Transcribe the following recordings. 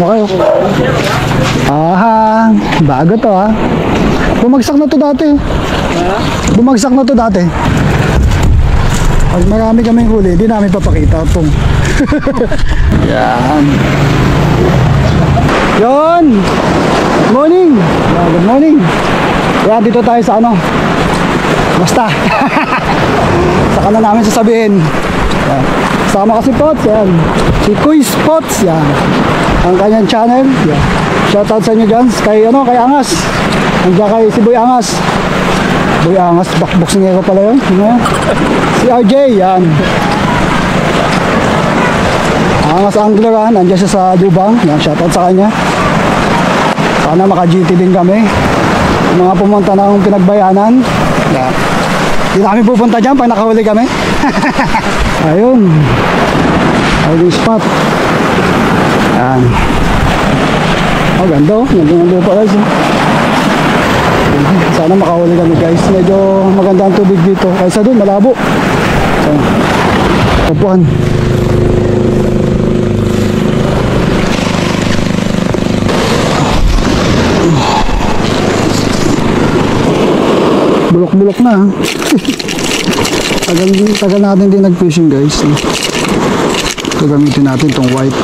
kayo. Ah, bago to ha. Bumagsak na to dati. Bumagsak na to dati. Pag marami kaming huli, di namin papakita ito. Yan. Yon. Good morning. Yeah, good morning. Yan, dito tayo sa ano. Basta. Saka na namin sasabihin. Yan. Sama kasi Pots. Yan. Si Kuis Pots. Yan. Ang kanyang channel. Yan. Shoutout sa inyo dyan. Kay, ano, kay Angas. Nandiyan kay si Boy Angas. Boy Angas. Boxingero pala yun. Yan. Si RJ. Yan. Angas Angler. Nandiyan siya sa Dubang. Yan. Shoutout sa kanya. Sana maka-GT din kami. Yung mga pumunta ng Pinagbayanan. Yan. Hindi na kami pupunta dyan pag nakahuli kami. Ayun. Ayun spot. Yan. Oh, ganda oh. Ganda pa guys. Sana makahuli kami guys. Medyo maganda ang tubig dito. Kaysa doon, malabo. So, upuan. Bulok-bulok na. Tagal natin din nag-fishing guys. Ito gamitin natin itong white.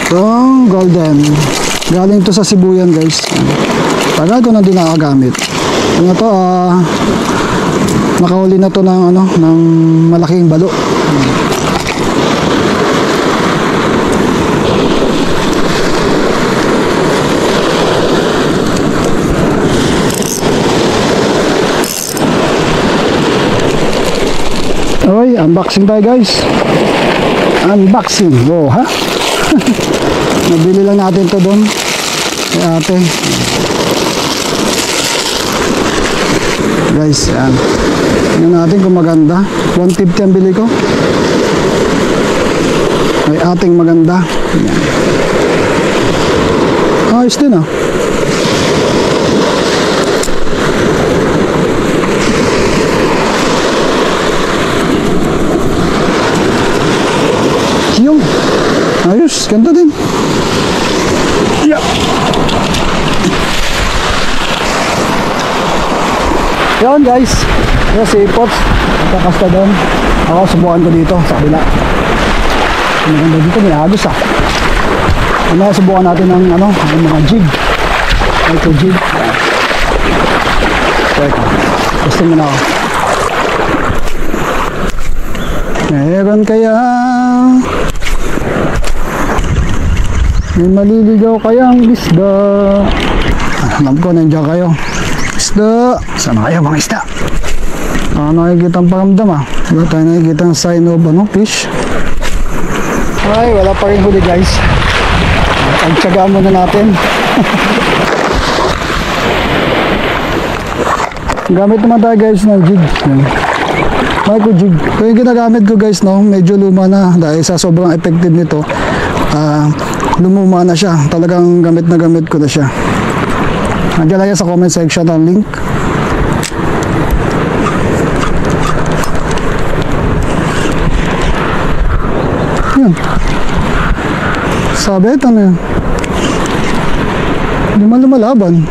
Itong golden. Galing to sa Sibuyan guys. Tagal ko na din nakagamit. Ano to, nakahuli na to ng, ano, ng malaking balo. Oy, unboxing tayo guys. Unboxing. Wow, ha? Nabili lang natin to doon. Kay ate. Guys, yan. Tingnan natin kung maganda. 150 ang bili ko. Kay ating maganda. Yan. Ayos din ah. Yung ayos, ganda din. Yeah. Yan guys, yan si Pots nakakasta doon. Ako subukan ko dito sa kabila. Maganda dito, may agos ah. Ano, subukan natin ng ano, ng mga jig. Ito jig. Teka, gusto mo na ako. Meron kaya may maliligaw kayang isda. Alam ko nandiyan kayo. Isda. Saan kayo mga isda? Nakikita ang paramdam ah. Wala tayo nakikita ang sign of ano, fish. Ay, wala pa rin huli guys. Ang tiyagaan muna natin. Gamit naman tayo guys ng jig. Micro jig. Ito yung ginagamit ko guys, no? Medyo luma na dahil sa sobrang effective nito. Lumuma na siya. Talagang gamit na gamit ko na siya. Nandiyan lang sa comment section ang link. Yan. Sabit, ano yun? Hindi man lumalaban.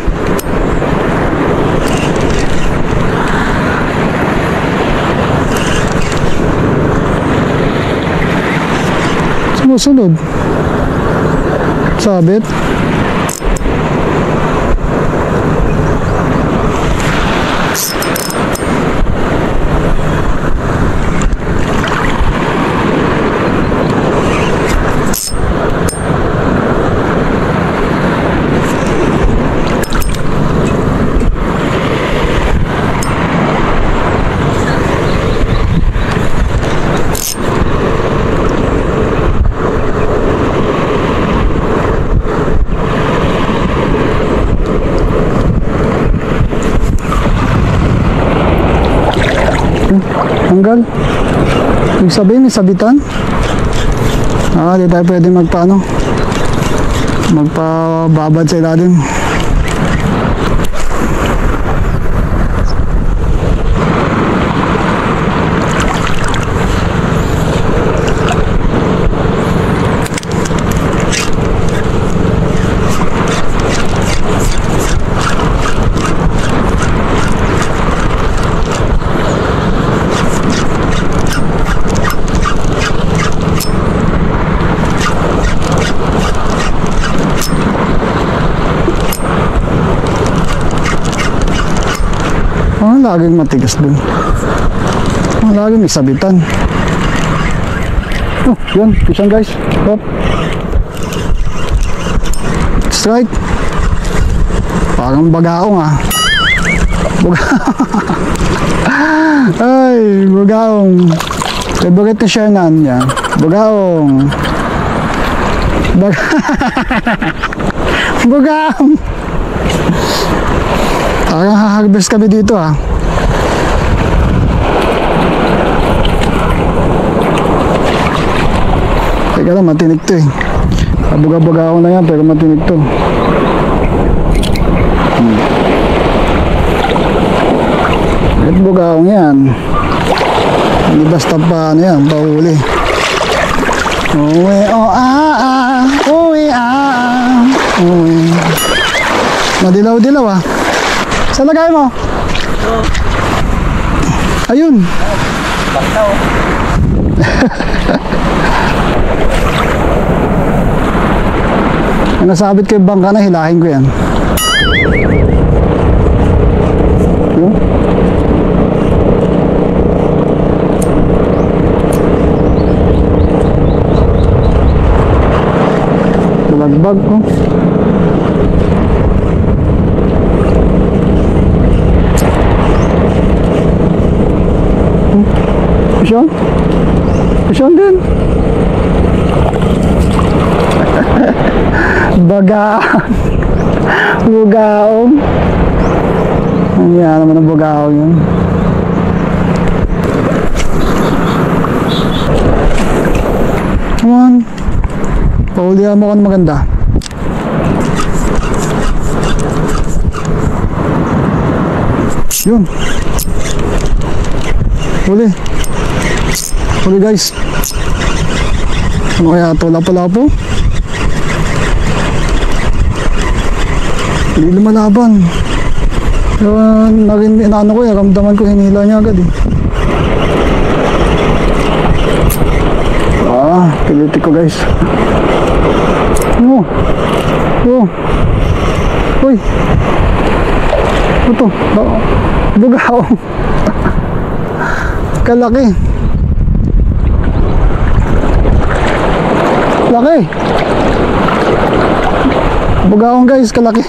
Sumusunod. Sabit. Tanggal. Ibig sabihin may sabitan. Di tayo pwede magpababad sa ilalim. laging matigas dun? Laging may sabitan. Oh, yun. Fish on guys. Hop. Strike. Parang bagaong ah. Ay, bagaong. Favorite ko siya na niya. Bagaong. Bagaong. Parang ha-harvest kami dito ah. Teka lang, matinig to eh. Buga-buga ako na yan, pero matinig to. At buga akong yan. Hindi basta pa ano yan, pahuli. Uwi, oh ah, uwi, uwi. Madilaw-dilaw ah. Saan lagay mo? Ayun. Baktaw. Nasabit ko yung bangka na, hilahin ko yan. Balagbag ko. Pisyon? Pisyon din. Bagaan. Bugaong. Ano yan naman ang bugaong yun. Come on. Paulihan mo ka na maganda. Yun. Huli. Huli guys. Ano kaya ito? Lapo-lapo? Hindi lumalaban. Pero inaano ko, ramdaman ko, hinila niya agad eh. Piliti ko guys. Oh. Oh. Uy. Ito. Bugaw. Kalaki. Laki. Bugaw guys, kalaki.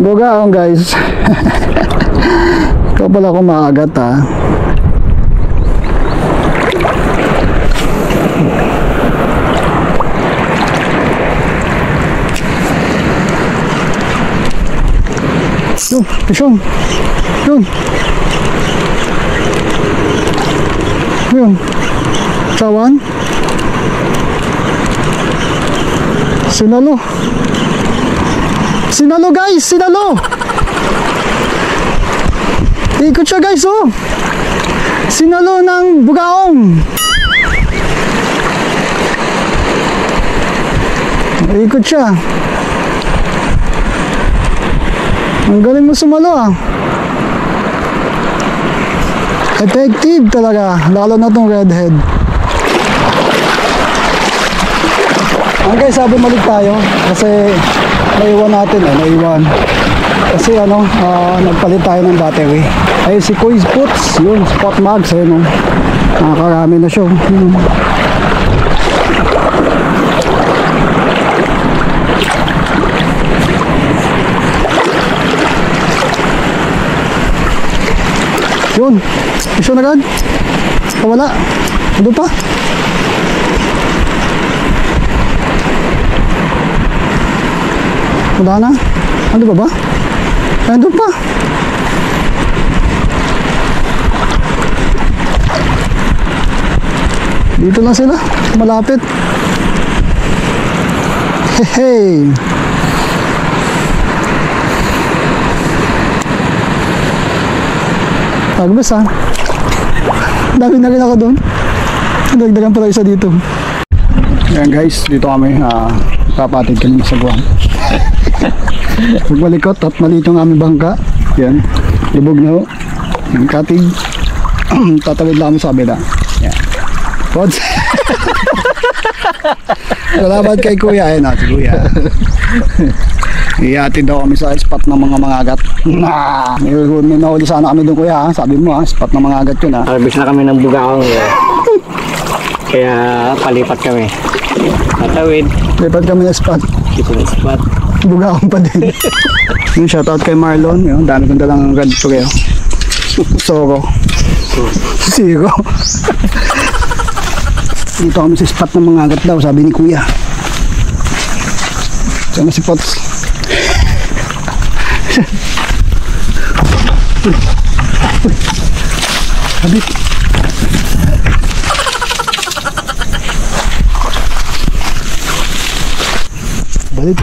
Bugaong guys. Ikaw pala kumakagat ha. Yun, pisyon. Yun. Yun. Sawan. Sinalo. Sinalo guys, sinalo. Ikot siya guys oh. Sinalo ng bugaong. Ikot siya. Ang galing mo sumalo ah. Effective talaga, lalo na tong redhead. Guys, sabi malik tayo kasi naiwan natin naiwan. Kasi nagpalit tayo ng battery. Ay si Koi's Puts, yun, spot mags, ayun nakakarami na siya. Yun, isyo na agad. Wala. Ano pa? Wala na. Ano ba ba? Ano pa? Dito lang sila. Malapit. Hey. Tagbas ha. Dami na rin ako doon. Nagdagan pala isa dito. Ayan guys, dito kami. Kapatid kami sa buwan. Magmalikot at maliit yung aming bangka. Yan. Libog na ho. Yung katig. Tatawid lang kami sa kabila. Yan. Pods. Salamat kay Kuya. Ayun na, si Kuya. Ihatid daw kami sa spot ng mga mangagat. May nahuli sana kami doon, Kuya. Ha? Sabi mo, ha? Spot ng mangagat yun. Ha? Harvest na kami ng bugaong. Kaya palipat kami. Tatawid. Lipat kami ng spot. Dito na spot. Bugaong pa din. Yung shoutout kay Marlon. Yung dami kong dalang red to kayo. Soko. Siko. Dito kami sa spot ng mga agat daw, sabi ni Kuya. Sana si Pots. Habit. Balik.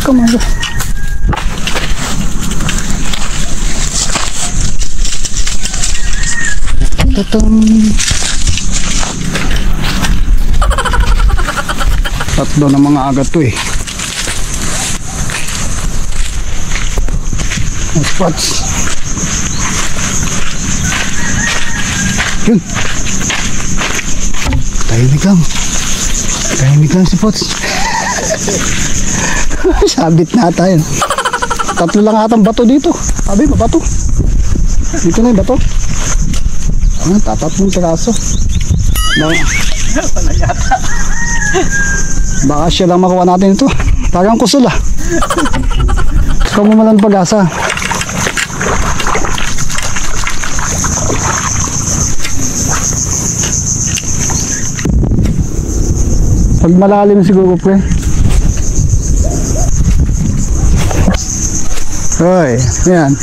Come on. Tatong. Tatlo ng mga agat to eh. Spots. Yun. Tahimik lang. Tahimik lang si Pots. Sabit na tayo. Tatlo lang atang bato dito. Sabi, mabato. Dito na yung bato. Tatatlong piraso. Baka siya lang makuha natin ito. Parang kusol ah. Ikaw mo malang pag-asa. Pag malalim siguro pre. Hoy, yan.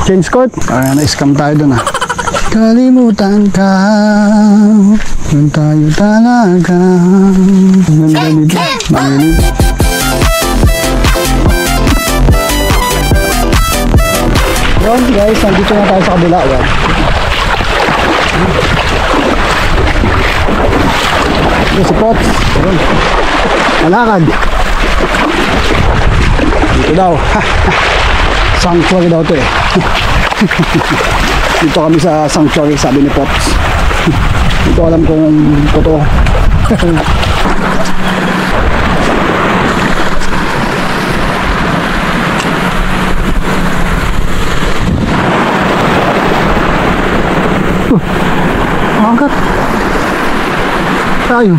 Change court. Na-scam tayo dun ah. Kalimutan ka, kung tayo talaga. Ganda dito. Makinig. Yun guys, nandito na tayo sa kabila. Yan. Ito si Pots. Malakad. Dito daw. Sanctuary daw ito eh. Dito kami sa sanctuary, sabi ni Pots. Dito alam kung totoo. Angkat. Tayo.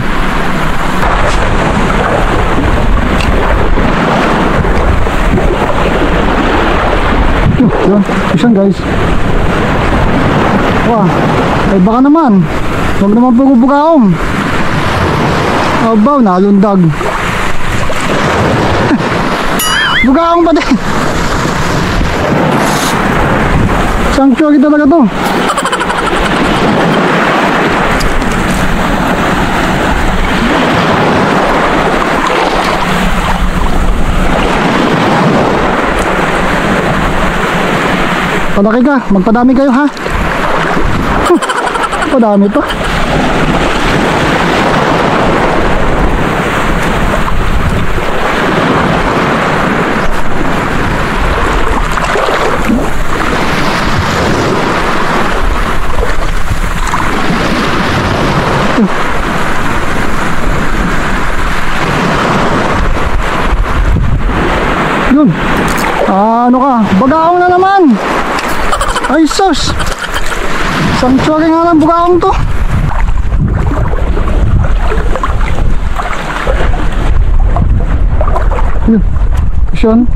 Yun, isang guys. Wah, ay baka naman. Huwag naman pagbubugaong. Abaw, nalundag. Bugaong pa din. Sanctuary talaga to. Padaki ka, magpadami kayo ha. Padami to. Yun. Ano ka? Bagaong na naman. Ay sus. Sanctuary nga lang bugaong to. Yun. Sean.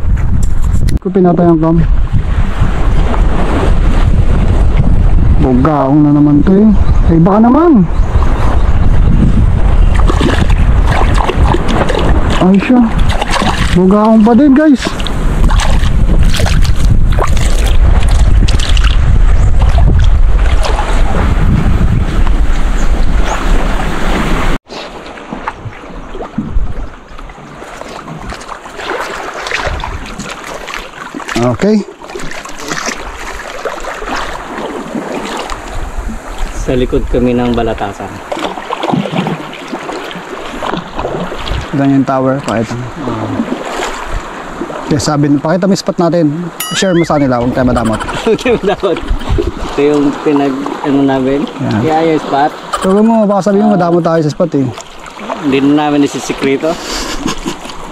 Kung pinatay ang cam. Bugaong na naman to eh. Ay baka naman. Ay siya. Bugaong pa din guys. Okay. Sa likod kami ng balatasan. Doon yung tower, pakita mo. Kaya sabi, pakita mo yung spot natin. Share mo sa kanila, huwag tayo madamot. Dapat. Ito yung ano namin. Yan. Kaya yung spot. Huwag mo, baka sabihin mo, madamot tayo sa spot eh. Hindi na namin isisikreto.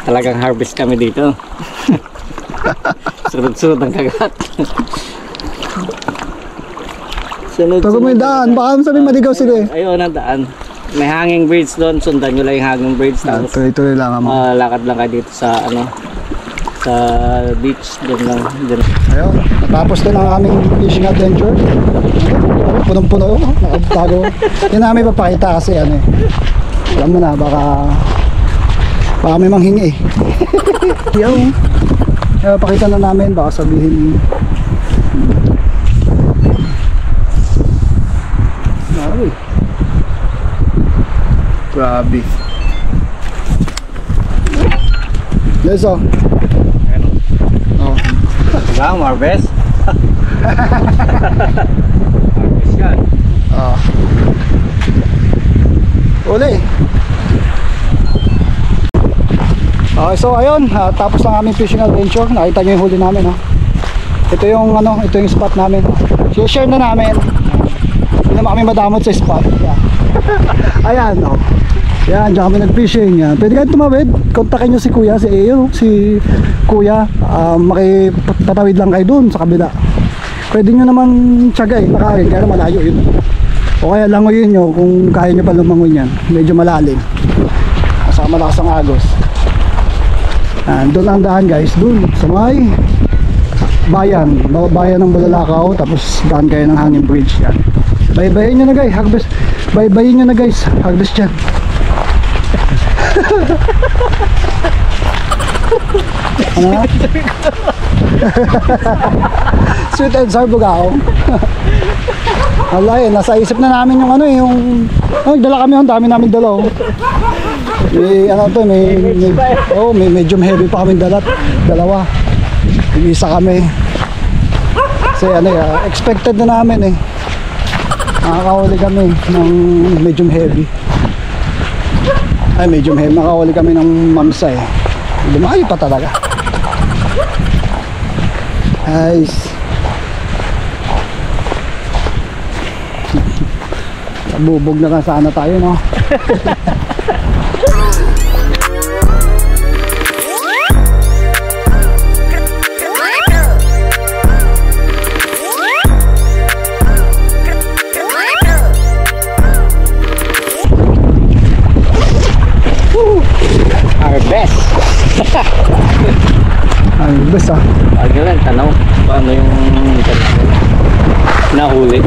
Talagang harvest kami dito. Sunod-sunod ang kagat. Huwag mo yung daan, baka sabihin maligaw sila eh. Ayun ang daan. May hanging bridge doon. Sundan nyo lang yung hanging bridge. Tapos Tuloy-tuloy lang mo. lakad lang kayo dito sa sa beach. Doon lang. Doon. Ayun, natapos din ang aming fishing adventure. Punong-puno, nakatago. Yan namin papakita kasi ano eh. Alam mo na, baka may manghingi eh. Yan. Kaya pakita na namin, baka sabihin grabe. Yes, oh. Oh. Diba, harvest? Harvest yan. Ah. Uli. Okay, so ayun, tapos ng aming fishing adventure. Nakita nyo yung huli namin, ha. Ito yung ito yung spot namin. Share na namin. Hindi naman kami madamot sa spot. Yeah. Ayan, oh. Yan, dyan kami nag-fishing. Yan. Pwede kayo tumawid. Kontakin nyo si Kuya, si Kuya. Makipatawid lang kayo dun sa kabila. Pwede nyo naman tiyagay, nakain, kaya malayo yun. O kaya langoyin nyo kung kaya nyo pa lumangoy yan. Medyo malalim. Saka malakas ang agos. Doon ang daan guys, doon sa may bayan ng Bulalakaw. Tapos daan kayo ng hanging bridge yan. Baybayin nyo na guys, harvest. Baybayin nyo na guys, harvest dyan. Ano na? Sweet and sour bugao. Wala eh, nasa isip na namin yung dala kami, ang dami namin dala oh. May medyo heavy pa kami dalawa. Isa kami. Kasi expected na namin eh. Nakakahuli kami ng medium heavy. Medium heavy. Nakahuli kami ng mamsa eh. Lumaki pa talaga. Nice. Bubog na lang sana tayo, no? Harvest. Harvest ah. Pag lang, tanaw. Paano yung nahuli?